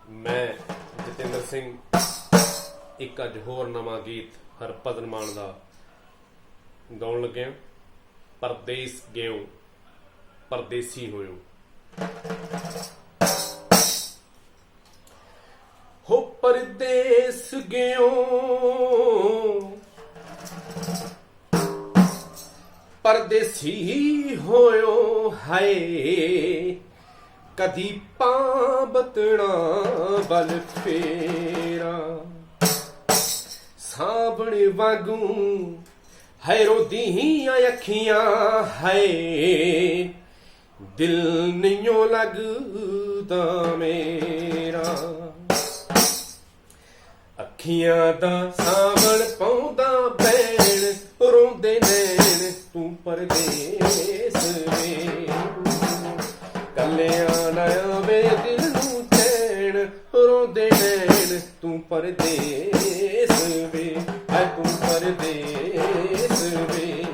ਮੈਂ ਜਤਿੰਦਰ ਸਿੰਘ ਇੱਕ ਅੱਜ ਹੋਰ ਨਵਾਂ ਗੀਤ ਹਰਭਜਨ ਮਾਨ ਦਾ ਗਾਉਣ ਲੱਗਿਆ। ਪਰਦੇਸ ਗਿਓ ਪਰਦੇਸੀ ਹੋਇਓ। ਹੋ ਪਰਦੇਸ ਗਿਓ ਪਰਦੇਸੀ ਹੋਇਓ ਹਾਏ, ਕਦੀ ਪਾਂਬਤਣਾ ਬਲ ਫੇਰਾ ਸਾਵਣ ਵਾਂਗੂ ਹੈ ਰੋਦੀਆਂ ਅੱਖੀਆਂ ਹਾਏ, ਦਿਲ ਨਹੀਂਓ ਲੱਗਦਾ ਮੇਰਾ। ਅੱਖੀਆਂ ਦਾ ਸਾਵਣ ਪਾਉਂਦਾ ਪੈਣ ਰੋਂਦੇ ਨੈਣ ਤੂੰ ਪਰਦੇਸ ਵੇ, ਕੱਲਿਆਂ ਨਾ ਆਵੇ ਦਿਲ ਨੂੰ ਚੈਨ ਰੋਂਦੇ ਨੈਣ ਤੂੰ ਪਰਦੇਸ ਵੇ, ਐ ਤੂੰ ਪਰਦੇਸ ਵੇ।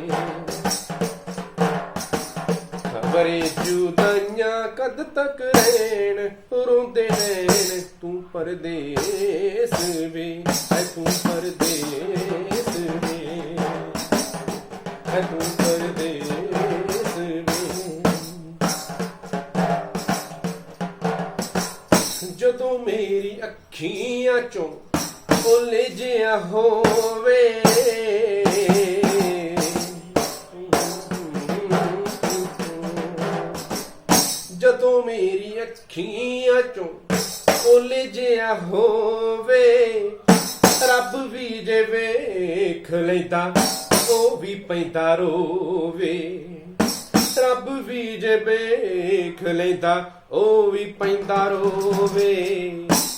ਖਬਰੇ ਜੁਦਾਈਆਂ ਕਦ ਤੱਕ ਰਹਿਣ ਰੋਂਦੇ ਨੈਣ ਤੂੰ ਪਰਦੇਸ ਵੇ, ਐ ਤੂੰ ਪਰਦੇਸ ਵੇ, ਐ ਤੂੰ ਪਰਦੇਸ ਵੇ। ਜਦੋਂ ਮੇਰੀ ਅੱਖੀਆਂ ਚੋਂ ਓਲੇ ਜਿਹਾ ਹੋਵੇ, ਜਦੋਂ ਮੇਰੀ ਅੱਖੀਆਂ ਚੋਂ ਓਲੇ ਜਿਹਾ ਹੋਵੇ, ਰੱਬ ਵੀ ਜੇ ਵੇਖ ਲੈਂਦਾ ਉਹ ਵੀ ਪੈਂਦਾ ਰੋਵੇ। ਰੱਬ ਵੀ ਜੇ ਵੇਖ ਲੈਂਦਾ ਉਹ ਵੀ ਪੈਂਦਾ ਰੋਵੇ।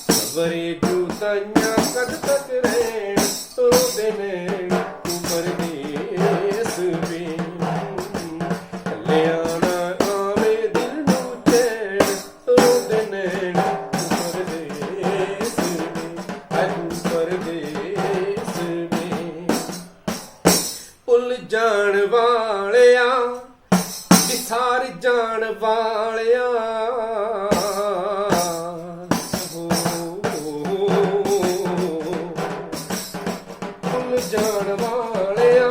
ਖਬਰੇ ਜੁਦਾਈਆਂ ਕਦ ਤੱਕ ਰਹਿਣ ਰੋਂਦੇ ਨੈਣ ਤੂੰ ਪਰਦੇਸ ਵੇ, ਕੱਲਿਆਂ ਨਾ ਆਵੇ ਦਿਲ ਨੂੰ ਚੈਨ ਰੋਂਦੇ ਨੈਣ ਤੂੰ ਪਰਦੇਸ ਵੇ, ਐ ਤੂੰ ਪਰਦੇਸ ਵੇ। ਭੁੱਲ ਜਾਣ ਵਾਲਿਆ ਵਿਸਾਰ ਜਾਣ ਵਾਲਿਆ, ਭੁੱਲ ਜਾਣ ਵਾਲਿਆ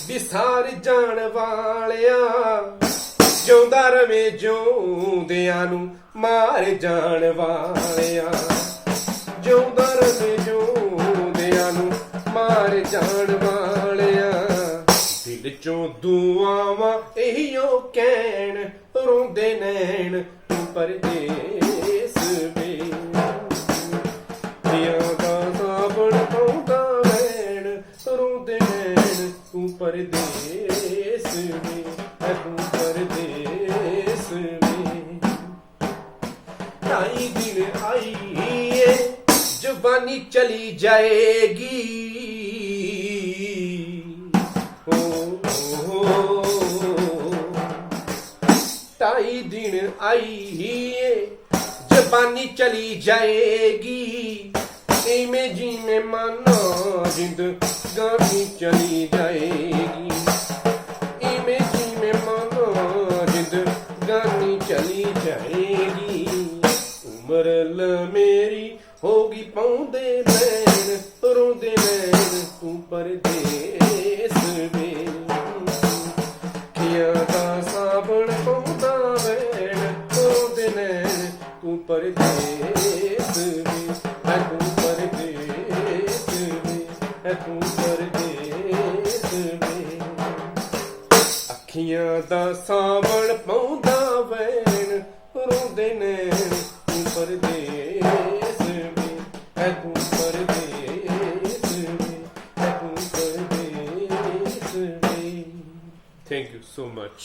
ਵਿਸਾਰ ਜਾਣ ਵਾਲਿਆ, ਜਿਉਂਦਾ ਰਵੇ ਜਿਉਂਦਿਆਂ ਨੂੰ ਮਾਰ ਜਾਣ ਵਾਲਿਆ, ਜਿਉਂਦਾ ਰਵੇ ਜਿਉਂਦਿਆਂ ਨੂੰ ਮਾਰ ਜਾਣ ਵਾਲਿਆ। ਦਿਲ ਚੋਂ ਦੁਆਵਾਂ ਇਹੀਓ ਕਹਿਣ ਰੋਂਦੇ ਨੈਣ ਤੂੰ ਪਰਦੇਸ ਵੇ, ਪਿਆਂ ਦਾ ਸਾਵਣ ਪਾਉਂਦਾ ਵੈਣ ਰੋਂਦੇ ਨੈਣ ਤੂੰ ਪਰਦੇਸ ਵੇ, ਐ ਤੂੰ ਪਰਦੇਸ ਵੇ। ਢਾਈ ਦਿਨ ਆਈ ਏ ਜਵਾਨੀ ਚਲੀ ਜਾਏਗੀ, ਢਾਈ ਦਿਨ ਆਈ ਏ ਜ਼ਬਾਨੀ ਚਲੀ ਜਾਏਗੀ, ਇਵੇਂ ਜਿਵੇਂ ਮਾਨਾ ਜ਼ਿੰਦਗਾਨੀ ਚਲੀ ਜਾਏਗੀ, ਇਵੇਂ ਜਿਵੇਂ ਮਾਨਾ ਜ਼ਿੰਦਗਾਨੀ ਚਲੀ ਜਾਏਗੀ। ਉਮਰ ਮੇਰੀ ਹੋਗੀ ਪਾਉਂਦੇ ਨੈਣ ਰੋਂਦੇ ਨੈਣ ਤੂੰ ਪਰਦੇਸ ਵੇ, ਖਿਆਂ ਦਾ ਸਾਵਣ ਪਾਉਂਦਾ ਵੈਣ ਰੋਂਦੇ ਨੈਣ ਤੂੰ ਪਰਦੇਸ ਵੇ, ਐ ਤੂੰ ਪਰਦੇਸ ਵੇ, ਐ ਤੂੰ ਪਰਦੇਸ ਵੇ। ਅੱਖੀਆਂ ਦਾ ਸਾਵਣ ਪਾਉਂਦਾ ਵੈਣ ਰੋਂਦੇ ਨੈਣ ਤੂੰ ਪਰਦੇਸ ਵੇ, ਐ ਤੂੰ ਪਰਦੇਸ ਵੇ, ਐ ਤੂੰ ਪਰਦੇਸ ਵੇ। Thank you so much.